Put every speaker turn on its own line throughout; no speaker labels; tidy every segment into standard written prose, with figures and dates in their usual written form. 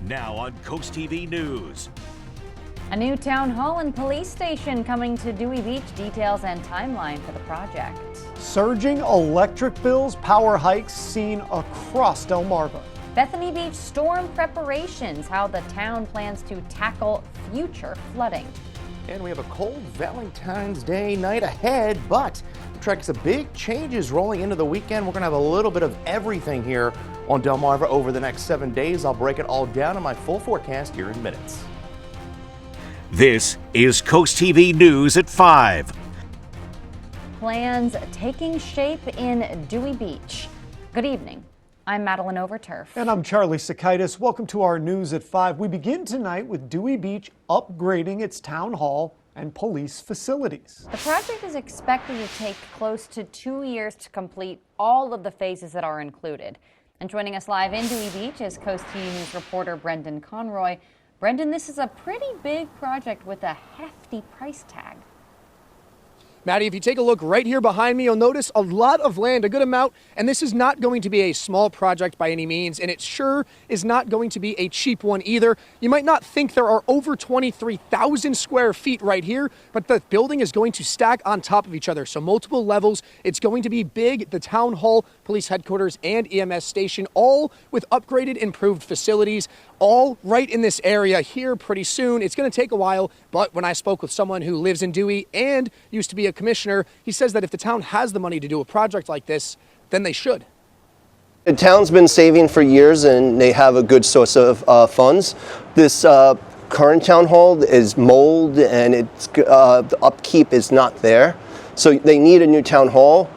Now on CoastTV News.
A new town hall and police station coming to Dewey Beach. Details and timeline for the project.
Surging electric bills, power hikes seen across Delmarva.
Bethany Beach storm preparations, how the town plans to tackle future flooding.
And we have a cold Valentine's Day night ahead, but the track some big changes rolling into the weekend. We're going to have a little bit of everything here on Delmarva over the next 7 days. I'll break it all down in my full forecast here in minutes.
This is CoastTV News at 5.
Plans taking shape in Dewey Beach. Good evening. I'm Madeline Overturf.
And I'm Charlie Sakaitis. Welcome to our News at 5. We begin tonight with Dewey Beach upgrading its town hall and police facilities.
The project is expected to take close to 2 years to complete all of the phases that are included. And joining us live in Dewey Beach is CoastTV News reporter Brendan Conroy. Brendan, this is a pretty big project with a hefty price tag.
Maddie, if you take a look right here behind me, you'll notice a lot of land, a good amount, and this is not going to be a small project by any means, and it sure is not going to be a cheap one either. You might not think there are over 23,000 square feet right here, but the building is going to stack on top of each other, so multiple levels. It's going to be big. The town hall, police headquarters, and EMS station, all with upgraded, improved facilities, all right in this area here pretty soon. It's going to take a while, but when I spoke with someone who lives in Dewey and used to be a commissioner, he says that if the town has the money to do a project like this, then they should.
The town's been saving for years and they have a good source of funds. This current town hall is mold and it's, the upkeep is not there. So they need a new town hall.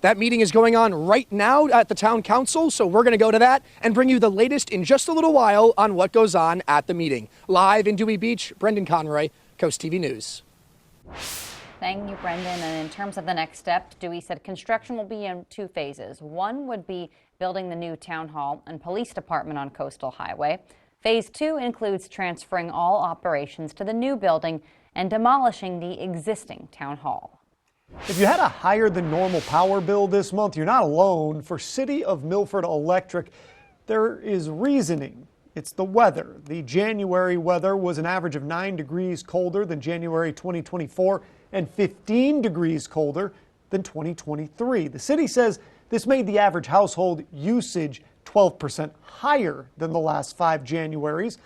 That meeting is going on right now at the town council, so we're going to go to that and bring you the latest in just a little while on what goes on at the meeting. Live in Dewey Beach, Brendan Conroy, CoastTV News.
Thank you, Brendan. And in terms of the next step, Dewey said construction will be in 2 phases. One would be building the new town hall and police department on Coastal Highway. Phase 2 includes transferring all operations to the new building and demolishing the existing town hall.
If you had a higher than normal power bill this month, you're not alone. For City of Milford Electric, there is reasoning. It's the weather. The January weather was an average of 9 degrees colder than January 2024 and 15 degrees colder than 2023. The city says this made the average household usage 12% higher than the last 5 Januaries.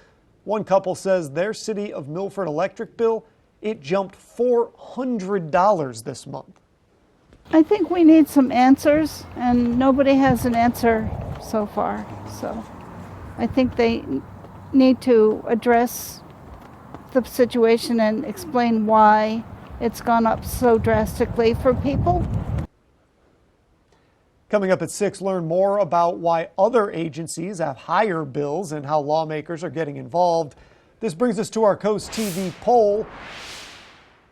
One couple says their City of Milford Electric bill, it jumped $400 this month.
I think we need some answers, and nobody has an answer so far. So I think they need to address the situation and explain why it's gone up so drastically for people.
Coming up at 6, learn more about why other agencies have higher bills and how lawmakers are getting involved. This brings us to our Coast TV poll.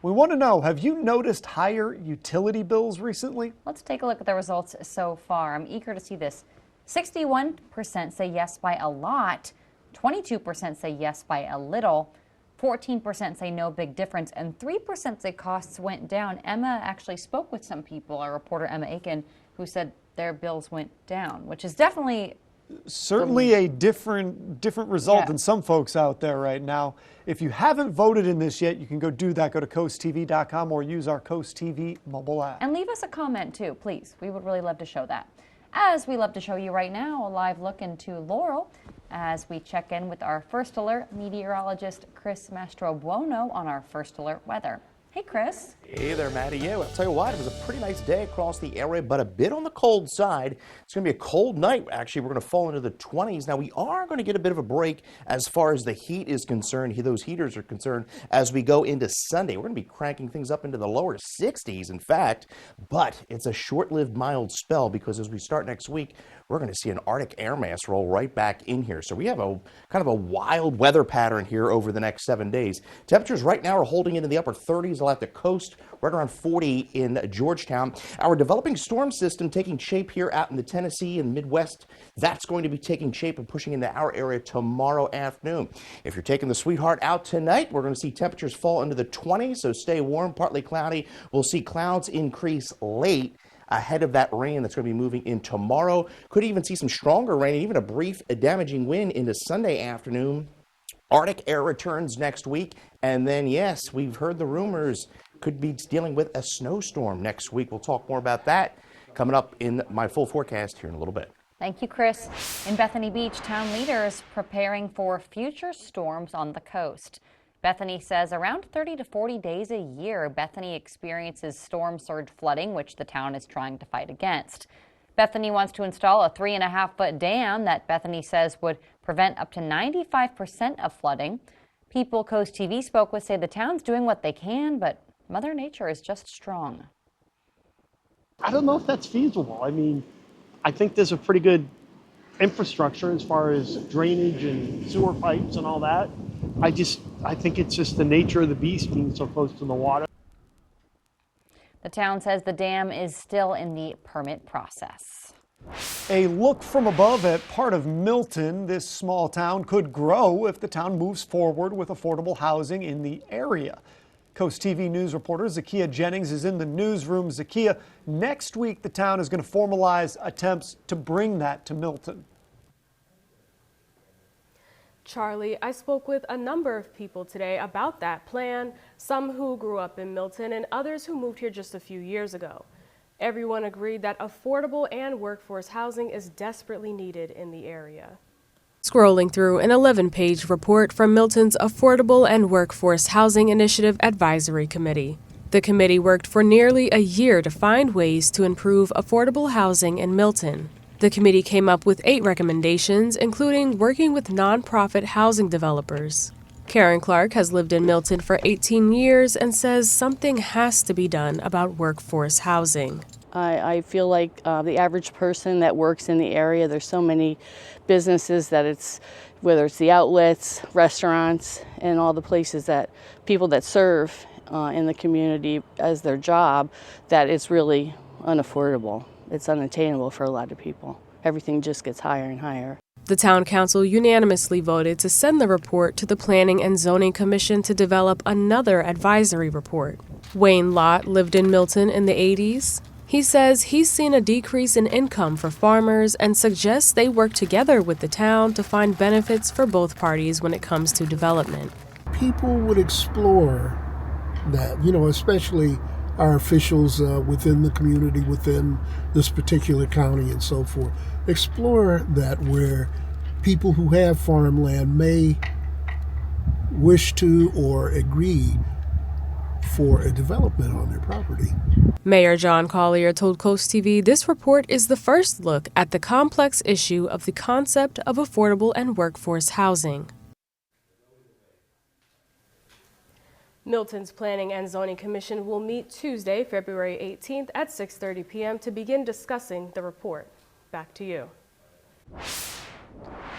We want to know, have you noticed higher utility bills recently?
Let's take a look at the results so far. I'm eager to see this. 61% say yes by a lot, 22% say yes by a little, 14% say no big difference, and 3% say costs went down. Emma actually spoke with some people, our reporter Emma Aiken, who said their bills went down, which is definitely
a different result than some folks out there right now. If you haven't voted in this yet, you can go do that. Go to coasttv.com or use our Coast TV mobile app.
And leave us a comment too, please. We would really love to show that. As we love to show you right now, a live look into Laurel as we check in with our First Alert meteorologist Chris Mastrobuono on our First Alert weather. Hey, Chris.
Hey there, Maddie. Yeah, I'll tell you what, it was a pretty nice day across the area, but a bit on the cold side. It's going to be a cold night. Actually, we're going to fall into the 20s. Now, we are going to get a bit of a break as far as the heat is concerned. Those heaters are concerned as we go into Sunday. We're going to be cranking things up into the lower 60s, in fact, but it's a short-lived mild spell because as we start next week, we're going to see an Arctic air mass roll right back in here. So we have a kind of a wild weather pattern here over the next 7 days. Temperatures right now are holding into the upper 30s along the coast, right around 40 in Georgetown. Our developing storm system taking shape here out in the Tennessee and Midwest. That's going to be taking shape and pushing into our area tomorrow afternoon. If you're taking the Sweetheart out tonight, we're going to see temperatures fall into the 20s, so stay warm, partly cloudy. We'll see clouds increase late. ahead of that rain that's going to be moving in tomorrow. Could even see some stronger rain, even a brief damaging wind into Sunday afternoon. Arctic air returns next week. And then, yes, we've heard the rumors, could be dealing with a snowstorm next week. We'll talk more about that coming up in my full forecast here in a little bit.
Thank you, Chris. In Bethany Beach, town leaders preparing for future storms on the coast. Bethany says around 30 to 40 days a year, Bethany experiences storm surge flooding, which the town is trying to fight against. Bethany wants to install a 3.5-foot dam that Bethany says would prevent up to 95% of flooding. People Coast TV spoke with say the town's doing what they can, but Mother Nature is just strong.
I don't know if that's feasible. I mean, I think there's a pretty good infrastructure as far as drainage and sewer pipes and all that. I think it's just the nature of the beast being so close to the water.
The town says the dam is still in the permit process.
A look from above at part of Milton. This small town could grow if the town moves forward with affordable housing in the area. Coast TV News reporter Zakiya Jennings is in the newsroom. Zakiya, next week the town is going to formalize attempts to bring that to Milton.
Charlie, I spoke with a number of people today about that plan, some who grew up in Milton and others who moved here just a few years ago. Everyone agreed that affordable and workforce housing is desperately needed in the area.
Scrolling through an 11-page report from Milton's Affordable and Workforce Housing Initiative Advisory Committee. The committee worked for nearly a year to find ways to improve affordable housing in Milton. The committee came up with 8 recommendations, including working with nonprofit housing developers. Karen Clark has lived in Milton for 18 years and says something has to be done about workforce housing.
I feel like the average person that works in the area, there's so many businesses that whether it's the outlets, restaurants, and all the places that people that serve in the community as their job, that it's really unaffordable. It's unattainable for a lot of people. Everything just gets higher and higher.
The town council unanimously voted to send the report to the Planning and Zoning Commission to develop another advisory report. Wayne Lott lived in Milton in the 80s. He says he's seen a decrease in income for farmers and suggests they work together with the town to find benefits for both parties when it comes to development.
People would explore that, especially our officials within the community, within this particular county and so forth. Explore that where people who have farmland may wish to or agree for a development on their property.
Mayor John Collier told Coast TV this report is the first look at the complex issue of the concept of affordable and workforce housing.
Milton's Planning and Zoning Commission will meet Tuesday, February 18th at 6:30 p.m. to begin discussing the report. Back to you.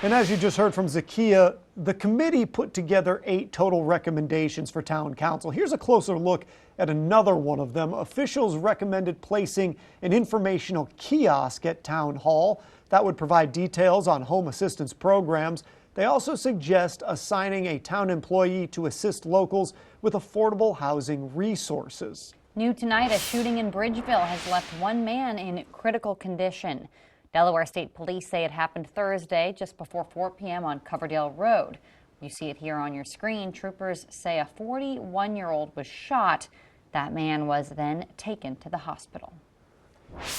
And as you just heard from Zakiya, the committee put together 8 total recommendations for town council. Here's a closer look at another one of them. Officials recommended placing an informational kiosk at Town Hall that would provide details on home assistance programs. They also suggest assigning a town employee to assist locals with affordable housing resources.
New tonight, a shooting in Bridgeville has left one man in critical condition. Delaware State Police say it happened Thursday just before 4 p.m. on Coverdale Road. You see it here on your screen. Troopers say a 41-year-old was shot. That man was then taken to the hospital.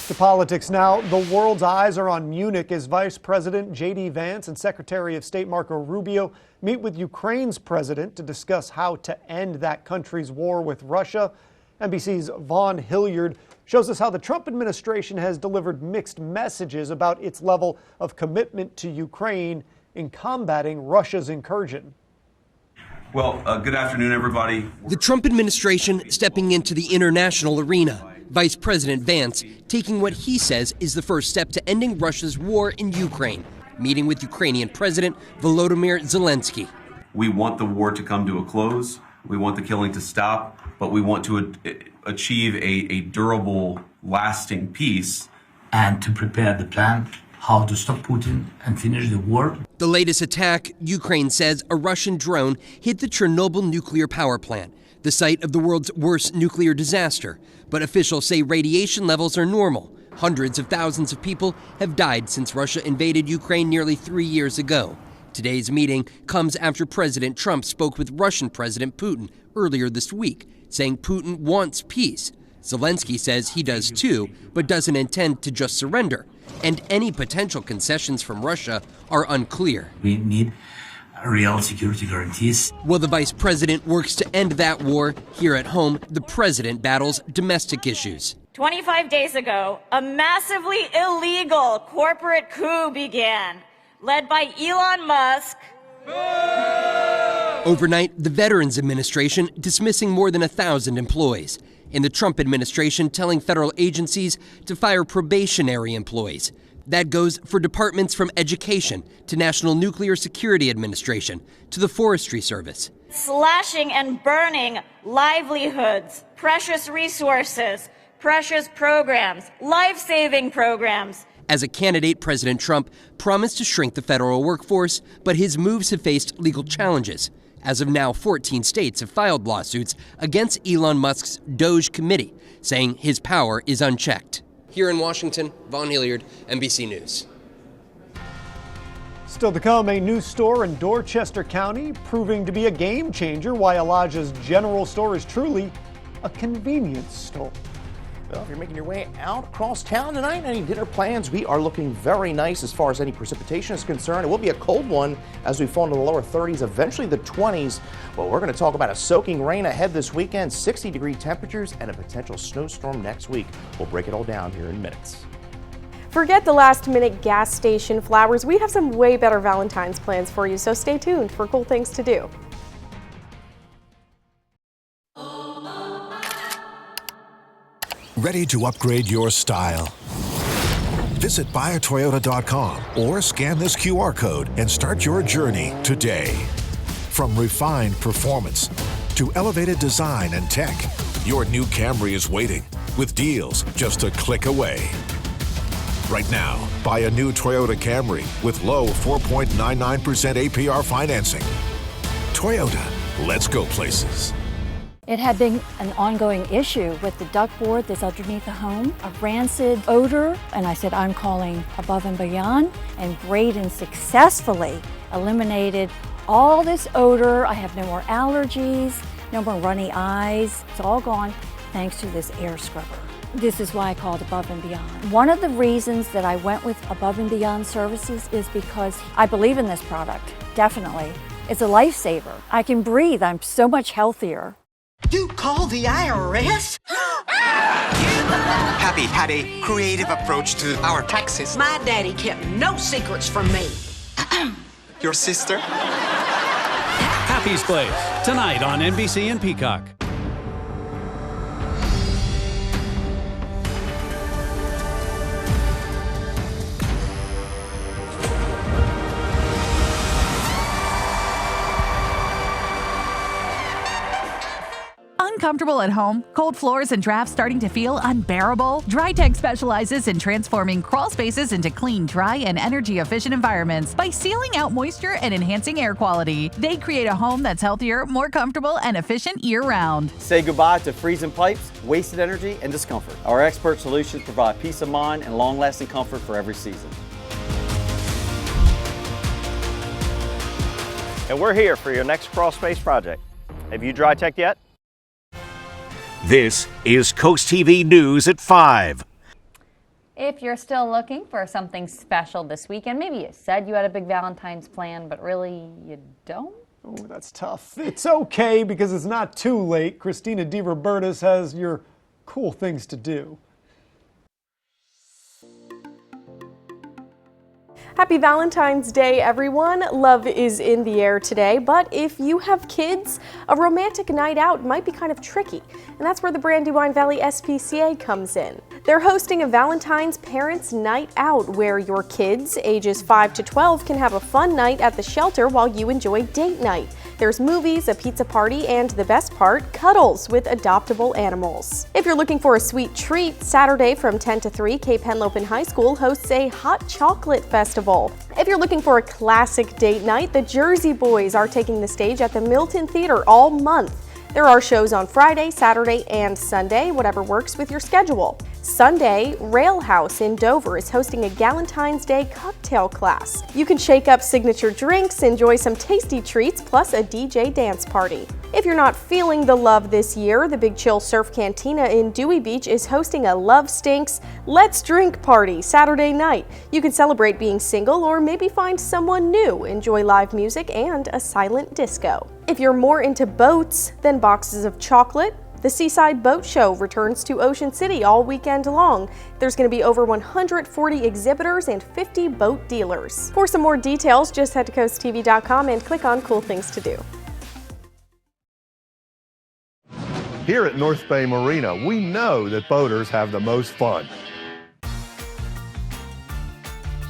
To politics now. The world's eyes are on Munich as Vice President J.D. Vance and Secretary of State Marco Rubio meet with Ukraine's president to discuss how to end that country's war with Russia. NBC's Vaughn Hilliard shows us how the Trump administration has delivered mixed messages about its level of commitment to Ukraine in combating Russia's incursion.
Well, good afternoon, everybody.
The Trump administration stepping into the international arena. Vice President Vance taking what he says is the first step to ending Russia's war in Ukraine, meeting with Ukrainian President Volodymyr Zelensky.
We want the war to come to a close. We want the killing to stop, but we want to achieve a durable, lasting peace.
And to prepare the plan how to stop Putin and finish the war.
The latest attack, Ukraine says a Russian drone hit the Chernobyl nuclear power plant. the site of the world's worst nuclear disaster, but officials say radiation levels are normal. Hundreds of thousands of people have died since Russia invaded Ukraine nearly 3 years ago. Today's meeting comes after President Trump spoke with Russian President Putin earlier this week, saying Putin wants peace. Zelensky says he does too, but doesn't intend to just surrender. And any potential concessions from Russia are unclear.
We need real security guarantees.
While the vice president works to end that war, here at home, the president battles domestic issues.
25 days ago, a massively illegal corporate coup began, led by Elon Musk.
Overnight, the Veterans Administration dismissing more than 1,000 employees. In the Trump administration, telling federal agencies to fire probationary employees. That goes for departments from education to National Nuclear Security Administration to the Forestry Service.
Slashing and burning livelihoods, precious resources, precious programs, life-saving programs.
As a candidate, President Trump promised to shrink the federal workforce, but his moves have faced legal challenges. As of now, 14 states have filed lawsuits against Elon Musk's Doge committee, saying his power is unchecked. Here in Washington, Vaughn Hilliard, NBC News.
Still to come, a new store in Dorchester County proving to be a game changer. Why Elijah's General Store is truly a convenience store.
Well, if you're making your way out across town tonight, any dinner plans, we are looking very nice as far as any precipitation is concerned. It will be a cold one as we fall into the lower 30s, eventually the 20s. Well, we're going to talk about a soaking rain ahead this weekend, 60-degree temperatures, and a potential snowstorm next week. We'll break it all down here in minutes.
Forget the last-minute gas station flowers. We have some way better Valentine's plans for you, so stay tuned for cool things to do.
Ready to upgrade your style? Visit buyatoyota.com or scan this QR code and start your journey today. From refined performance to elevated design and tech, your new Camry is waiting with deals just a click away. Right now, buy a new Toyota Camry with low 4.99% APR financing. Toyota, let's go places.
It had been an ongoing issue with the ductboard that's underneath the home, a rancid odor, and I said, I'm calling Above and Beyond, and Braden successfully eliminated all this odor. I have no more allergies, no more runny eyes. It's all gone thanks to this air scrubber. This is why I called Above and Beyond. One of the reasons that I went with Above and Beyond services is because I believe in this product, definitely. It's a lifesaver. I can breathe, I'm so much healthier.
You call the IRS?
Happy had a creative approach to our taxes.
My daddy kept no secrets from me.
Your sister?
Happy's Place, tonight on NBC and Peacock.
Uncomfortable at home? Cold floors and drafts starting to feel unbearable? DryTech specializes in transforming crawl spaces into clean, dry, and energy-efficient environments by sealing out moisture and enhancing air quality. They create a home that's healthier, more comfortable, and efficient year-round.
Say goodbye to freezing pipes, wasted energy, and discomfort. Our expert solutions provide peace of mind and long-lasting comfort for every season.
And we're here for your next crawl space project. Have you DryTech yet?
This is Coast TV News at 5.
If you're still looking for something special this weekend, maybe you said you had a big Valentine's plan, but really you don't?
Oh, that's tough. It's okay because it's not too late. Christina DeRobertis has your cool things to do.
Happy Valentine's Day, everyone. Love is in the air today, but if you have kids, a romantic night out might be kind of tricky, and that's where the Brandywine Valley SPCA comes in. They're hosting a Valentine's Parents Night Out where your kids, ages 5 to 12, can have a fun night at the shelter while you enjoy date night. There's movies, a pizza party, and the best part, cuddles with adoptable animals. If you're looking for a sweet treat, Saturday from 10 to 3, Cape Henlopen High School hosts a hot chocolate festival. If you're looking for a classic date night, the Jersey Boys are taking the stage at the Milton Theater all month.
There are shows on Friday, Saturday, and Sunday, whatever works with your schedule. Sunday, Rail House in Dover is hosting a Galentine's Day cocktail class. You can shake up signature drinks, enjoy some tasty treats, plus a DJ dance party. If you're not feeling the love this year, the Big Chill Surf Cantina in Dewey Beach is hosting a Love Stinks Let's Drink party Saturday night. You can celebrate being single or maybe find someone new, enjoy live music, and a silent disco. If you're more into boats than boxes of chocolate, the Seaside Boat Show returns to Ocean City all weekend long. There's going to be over 140 exhibitors and 50 boat dealers. For some more details, just head to CoastTV.com and click on Cool Things to Do.
Here at North Bay Marina, we know that boaters have the most fun.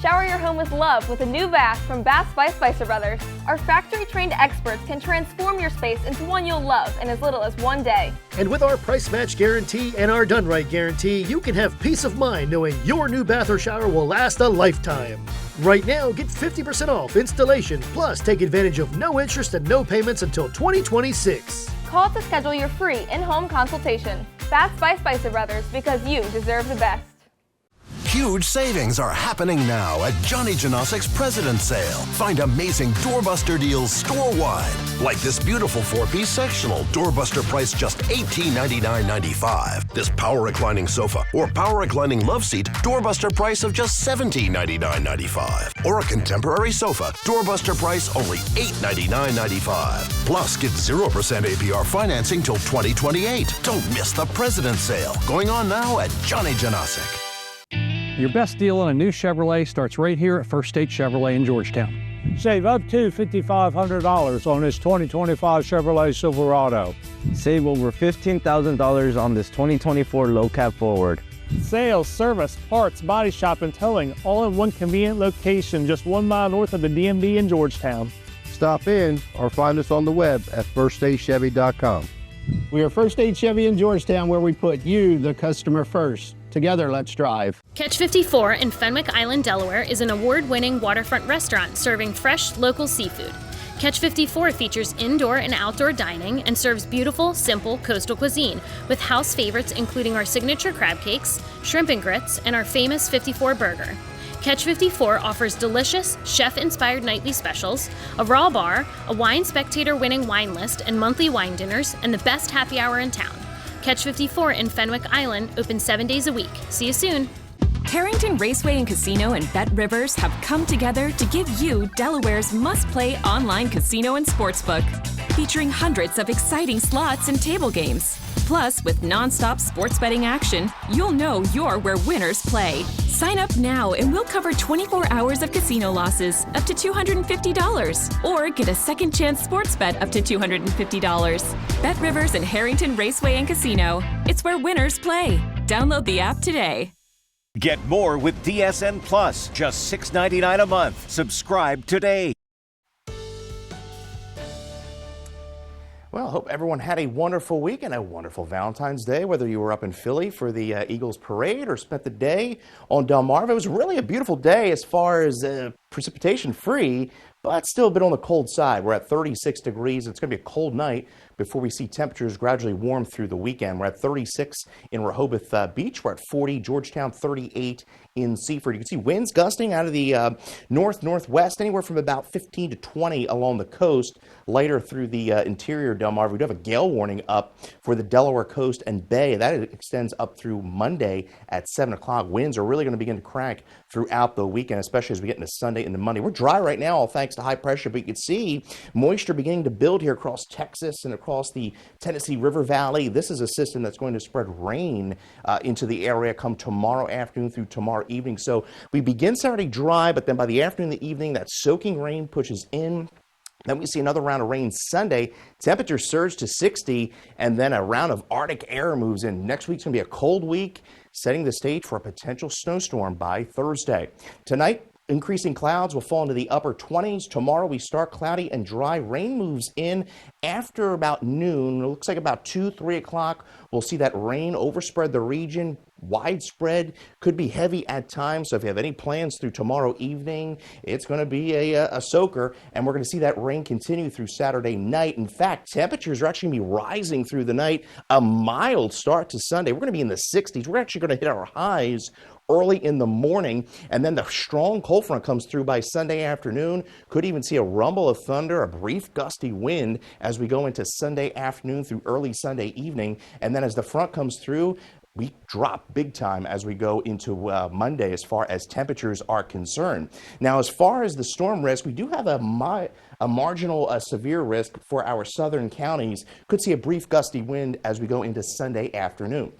Shower your home with love with a new bath from Baths by Spicer Brothers. Our factory-trained experts can transform your space into one you'll love in as little as 1 day.
And with our price match guarantee and our done right guarantee, you can have peace of mind knowing your new bath or shower will last a lifetime. Right now, get 50% off installation, plus take advantage of no interest and no payments until 2026.
Call to schedule your free in-home consultation. Baths by Spicer Brothers, because you deserve the best.
Huge savings are happening now at Johnny Janosic's President's Sale. Find amazing doorbuster deals store-wide. Like this beautiful 4-piece sectional, doorbuster price just $1899.95. This power reclining sofa or power reclining love seat, doorbuster price of just $1799.95. Or a contemporary sofa, doorbuster price only $899.95. Plus, get 0% APR financing till 2028. Don't miss the President's Sale. Going on now at Johnny Janosic.
Your best deal on a new Chevrolet starts right here at First State Chevrolet in Georgetown.
Save up to $5,500 on this 2025 Chevrolet Silverado.
Save over $15,000 on this 2024 low cab Forward.
Sales, service, parts, body shop, and towing, all in one convenient location just 1 mile north of the DMV in Georgetown.
Stop in or find us on the web at firststatechevy.com.
We are First State Chevy in Georgetown, where we put you, the customer, first. Together, let's drive.
Catch 54 in Fenwick Island, Delaware is an award-winning waterfront restaurant serving fresh, local seafood. Catch 54 features indoor and outdoor dining and serves beautiful, simple coastal cuisine with house favorites including our signature crab cakes, shrimp and grits, and our famous 54 burger. Catch 54 offers delicious, chef-inspired nightly specials, a raw bar, a Wine Spectator winning wine list and monthly wine dinners, and the best happy hour in town. Catch 54 in Fenwick Island, open 7 days a week. See you soon.
Harrington Raceway and Casino and Bet Rivers have come together to give you Delaware's must-play online casino and sportsbook, featuring hundreds of exciting slots and table games. Plus, with non-stop sports betting action, you'll know you're where winners play. Sign up now and we'll cover 24 hours of casino losses, up to $250. Or get a second chance sports bet up to $250. Bet Rivers and Harrington Raceway and Casino. It's where winners play. Download the app today.
Get more with DSN Plus, just $6.99 a month. Subscribe today.
Well, hope everyone had a wonderful week and a wonderful Valentine's Day, whether you were up in Philly for the Eagles parade or spent the day on Delmarva. It was really a beautiful day as far as precipitation free, but still a bit on the cold side. We're at 36 degrees. It's going to be a cold night before we see temperatures gradually warm through the weekend. We're at 36 in Rehoboth Beach. We're at 40, Georgetown 38 in Seaford. You can see winds gusting out of the north-northwest, anywhere from about 15 to 20 along the coast. Later through the interior Delmarva, we do have a gale warning up for the Delaware coast and bay. That extends up through Monday at 7 o'clock. Winds are really going to begin to crank throughout the weekend, especially as we get into Sunday into Monday. We're dry right now, all thanks to high pressure, but you can see moisture beginning to build here across Texas and across the Tennessee River Valley. This is a system that's going to spread rain into the area come tomorrow afternoon through tomorrow evening. So we begin Saturday dry, but then by the afternoon and the evening, that soaking rain pushes in. Then we see another round of rain Sunday. Temperatures surge to 60, and then a round of Arctic air moves in. Next week's going to be a cold week, setting the stage for a potential snowstorm by Thursday. Tonight, increasing clouds will fall into the upper 20s. Tomorrow we start cloudy and dry. Rain moves in after about noon. It looks like about 2, 3 o'clock. We'll see that rain overspread the region. widespread, could be heavy at times. So if you have any plans through tomorrow evening, it's going to be a soaker, and we're going to see that rain continue through Saturday night. In fact, temperatures are actually going to be rising through the night. A mild start to Sunday. We're going to be in the 60s. We're actually going to hit our highs early in the morning, and then the strong cold front comes through by Sunday afternoon. Could even see a rumble of thunder, a brief gusty wind as we go into Sunday afternoon through early Sunday evening. And then as the front comes through, we drop big time as we go into Monday as far as temperatures are concerned. Now, as far as the storm risk, we do have a marginal severe risk for our southern counties. Could see a brief gusty wind as we go into Sunday afternoon.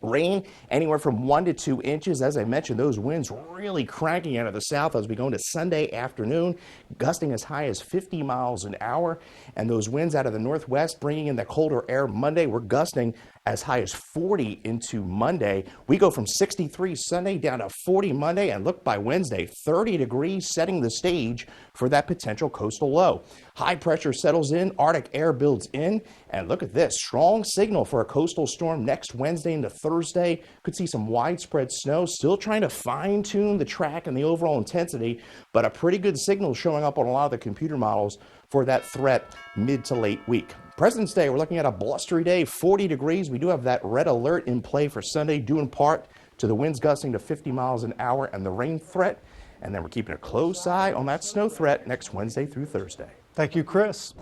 Rain anywhere from 1 to 2 inches. As I mentioned, those winds really cranking out of the south as we go into Sunday afternoon, gusting as high as 50 miles an hour. And those winds out of the northwest bringing in the colder air Monday. We're gusting as high as 40 into Monday. We go from 63 Sunday down to 40 Monday, and look, by Wednesday, 30 degrees, setting the stage for that potential coastal low. High pressure settles in, Arctic air builds in, and look at this, strong signal for a coastal storm next Wednesday into Thursday. Could see some widespread snow, still trying to fine tune the track and the overall intensity, but a pretty good signal showing up on a lot of the computer models for that threat mid to late week. President's Day, we're looking at a blustery day, 40 degrees. We do have that red alert in play for Sunday, due in part to the winds gusting to 50 miles an hour and the rain threat. And then we're keeping a close eye on that snow threat next Wednesday through Thursday.
Thank you, Chris.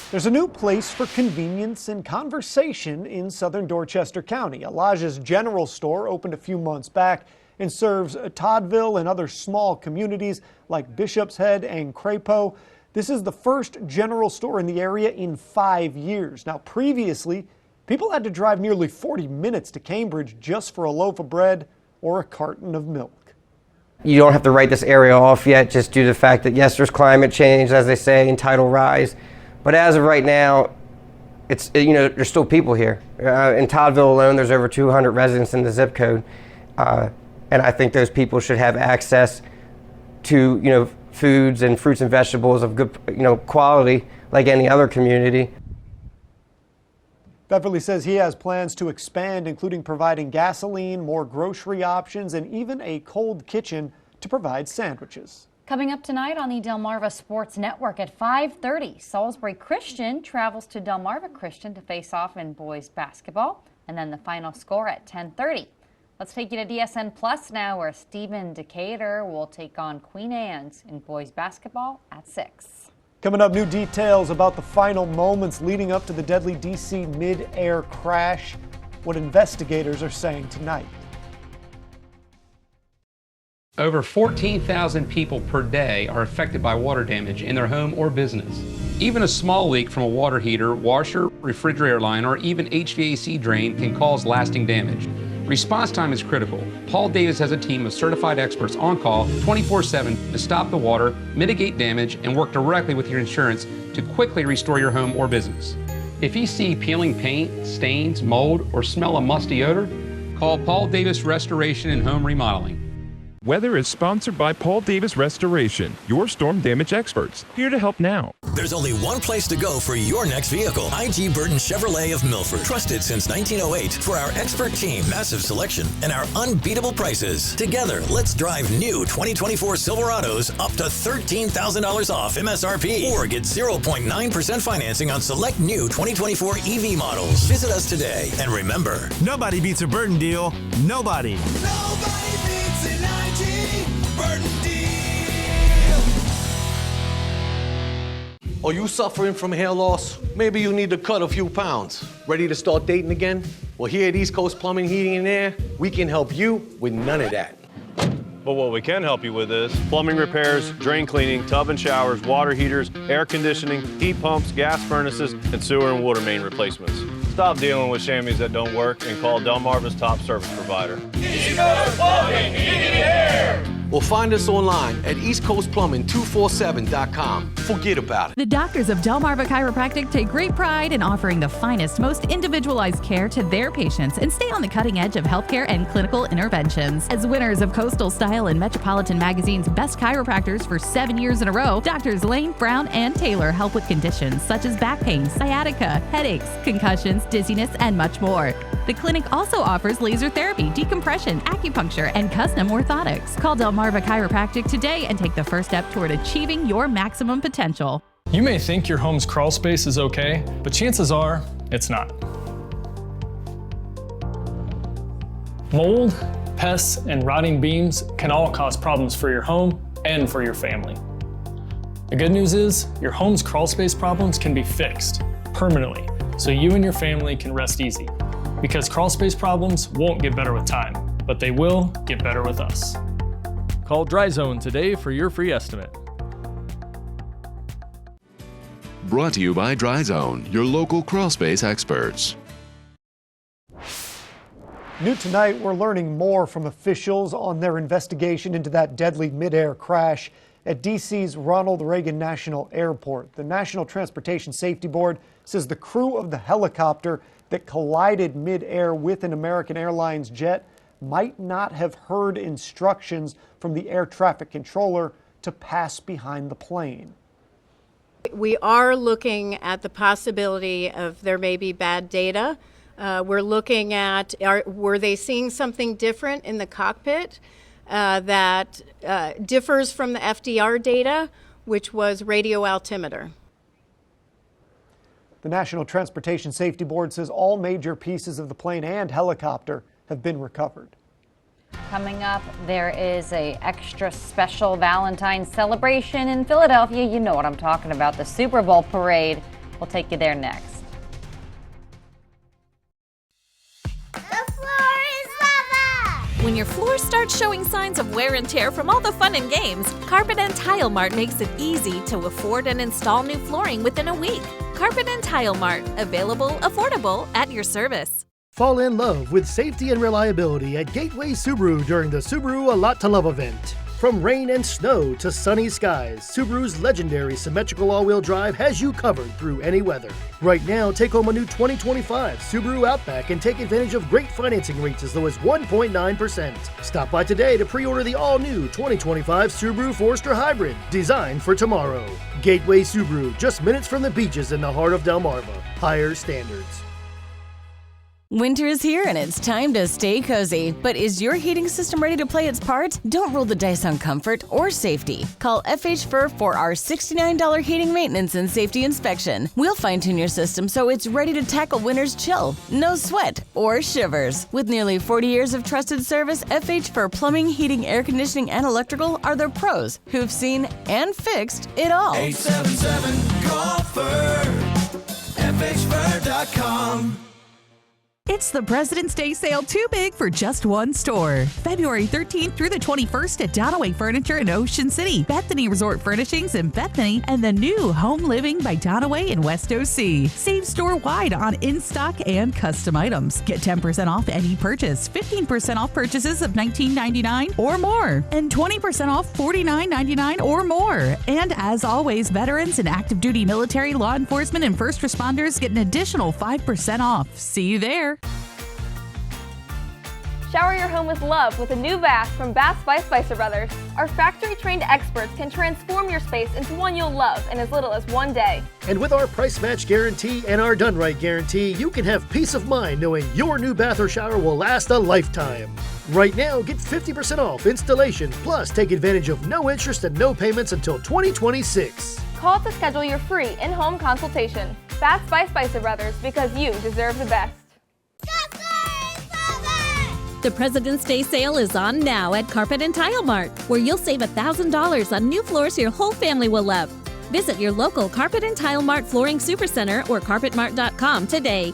There's a new place for convenience and conversation in southern Dorchester County. Elijah's General Store opened a few months back and serves Toddville and other small communities like Bishop's Head and Crapo. This is the first general store in the area in 5 years. Now, previously, people had to drive nearly 40 minutes to Cambridge just for a loaf of bread or a carton of milk.
You don't have to write this area off yet, just due to the fact that, yes, there's climate change, as they say, and tidal rise. But as of right now, it's, there's still people here. In Toddville alone, there's over 200 residents in the zip code. And I think those people should have access to, foods and fruits and vegetables of good, quality like any other community.
Beverly says he has plans to expand, including providing gasoline, more grocery options, and even a cold kitchen to provide sandwiches.
Coming up tonight on the Delmarva Sports Network at 5:30, Salisbury Christian travels to Delmarva Christian to face off in boys basketball, and then the final score at 10:30. Let's take you to DSN Plus now, where Stephen Decatur will take on Queen Anne's in boys basketball at 6.
Coming up, new details about the final moments leading up to the deadly D.C. mid-air crash, what investigators are saying tonight.
Over 14,000 people per day are affected by water damage in their home or business. Even a small leak from a water heater, washer, refrigerator line, or even HVAC drain can cause lasting damage. Response time is critical. Paul Davis has a team of certified experts on call 24/7 to stop the water, mitigate damage, and work directly with your insurance to quickly restore your home or business. If you see peeling paint, stains, mold, or smell a musty odor, call Paul Davis Restoration and Home Remodeling.
Weather is sponsored by Paul Davis Restoration, your storm damage experts, here to help now.
There's only one place to go for your next vehicle. I.G. Burton Chevrolet of Milford. Trusted since 1908 for our expert team, massive selection, and our unbeatable prices. Together, let's drive new 2024 Silverados up to $13,000 off MSRP. Or get 0.9% financing on select new 2024 EV models. Visit us today. And remember,
nobody beats a Burton deal. Nobody.
Nobody beats an IG Burton deal.
Are you suffering from hair loss? Maybe you need to cut a few pounds. Ready to start dating again? Well, here at East Coast Plumbing, Heating, and Air, we can help you with none of that.
But what we can help you with is plumbing repairs, drain cleaning, tub and showers, water heaters, air conditioning, heat pumps, gas furnaces, and sewer and water main replacements. Stop dealing with chamois that don't work and call Delmarva's top service provider.
East Coast Plumbing, Heating, and Air.
Or find us online at eastcoastplumbing247.com. Forget about it.
The doctors of Delmarva Chiropractic take great pride in offering the finest, most individualized care to their patients and stay on the cutting edge of healthcare and clinical interventions. As winners of Coastal Style and Metropolitan Magazine's Best Chiropractors for 7 years in a row, Doctors Lane, Brown, and Taylor help with conditions such as back pain, sciatica, headaches, concussions, dizziness, and much more. The clinic also offers laser therapy, decompression, acupuncture, and custom orthotics. Call Delmarva Chiropractic today and take the first step toward achieving your maximum potential.
You may think your home's crawl space is okay, but chances are it's not. Mold, pests, and rotting beams can all cause problems for your home and for your family. The good news is your home's crawl space problems can be fixed permanently, so you and your family can rest easy. Because crawl space problems won't get better with time, but they will get better with us.
Call Dry Zone today for your free estimate.
Brought to you by Dry Zone, your local crawl space experts.
New tonight, we're learning more from officials on their investigation into that deadly midair crash at D.C.'s Ronald Reagan National Airport. The National Transportation Safety Board says the crew of the helicopter that collided midair with an American Airlines jet might not have heard instructions from the air traffic controller to pass behind the plane.
We are looking at the possibility of there may be bad data. We're looking at, were they seeing something different in the cockpit that differs from the FDR data, which was radio altimeter.
The National Transportation Safety Board says all major pieces of the plane and helicopter have been recovered.
Coming up, there is a extra special Valentine's celebration in Philadelphia. You know what I'm talking about, the Super Bowl parade. We'll take you there next.
When your floor starts showing signs of wear and tear from all the fun and games, Carpet and Tile Mart makes it easy to afford and install new flooring within a week. Carpet and Tile Mart, available, affordable, at your service.
Fall in love with safety and reliability at Gateway Subaru during the Subaru A Lot to Love event. From rain and snow to sunny skies, Subaru's legendary symmetrical all-wheel drive has you covered through any weather. Right now, take home a new 2025 Subaru Outback and take advantage of great financing rates as low as 1.9%. Stop by today to pre-order the all-new 2025 Subaru Forester Hybrid, designed for tomorrow. Gateway Subaru, just minutes from the beaches in the heart of Delmarva. Higher standards.
Winter is here and it's time to stay cozy. But is your heating system ready to play its part? Don't roll the dice on comfort or safety. Call FH Fur for our $69 heating maintenance and safety inspection. We'll fine-tune your system so it's ready to tackle winter's chill. No sweat or shivers. With nearly 40 years of trusted service, FH Fur Plumbing, Heating, Air Conditioning, and Electrical are the pros who've seen and fixed it all.
877-CALL-FUR. FHFur.com.
It's the President's Day sale too big for just one store. February 13th through the 21st at Donaway Furniture in Ocean City, Bethany Resort Furnishings in Bethany, and the new Home Living by Donaway in West OC. Save store-wide on in-stock and custom items. Get 10% off any purchase, 15% off purchases of $19.99 or more, and 20% off $49.99 or more. And as always, veterans and active duty military, law enforcement, and first responders get an additional 5% off. See you there.
Shower your home with love with a new bath from Baths by Spicer Brothers. Our factory-trained experts can transform your space into one you'll love in as little as one day.
And with our price match guarantee and our done right guarantee, you can have peace of mind knowing your new bath or shower will last a lifetime. Right now, get 50% off installation, plus take advantage of no interest and no payments until 2026.
Call to schedule your free in-home consultation. Baths by Spicer Brothers, because you deserve the best.
The President's Day sale is on now at Carpet and Tile Mart, where you'll save $1,000 on new floors your whole family will love. Visit your local Carpet and Tile Mart Flooring Supercenter or carpetmart.com today.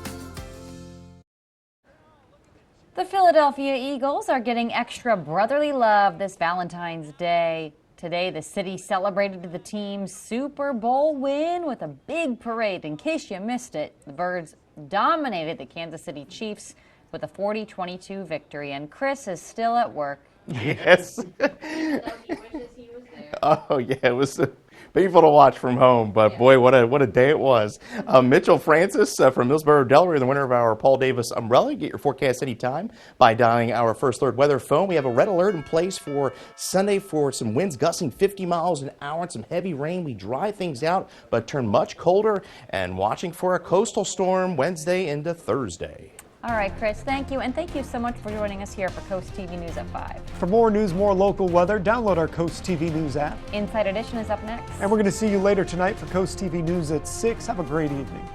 The Philadelphia Eagles are getting extra brotherly love this Valentine's Day. Today, the city celebrated the team's Super Bowl win with a big parade. In case you missed it, the Birds dominated the Kansas City Chiefs with a 40-22 victory, and Chris is still at work.
Yes. Oh, yeah, it was painful to watch from home, but boy, what a day it was. Mitchell Francis from Millsboro, Delaware, the winner of our Paul Davis umbrella. Get your forecast anytime by dialing our First Alert weather phone. We have a red alert in place for Sunday for some winds gusting 50 miles an hour and some heavy rain. We dry things out, but turn much colder, and watching for a coastal storm Wednesday into Thursday.
All right, Chris, thank you. And thank you so much for joining us here for Coast TV News at 5.
For more news, more local weather, download our Coast TV News app.
Inside Edition is up next.
And we're going to see you later tonight for Coast TV News at 6. Have a great evening.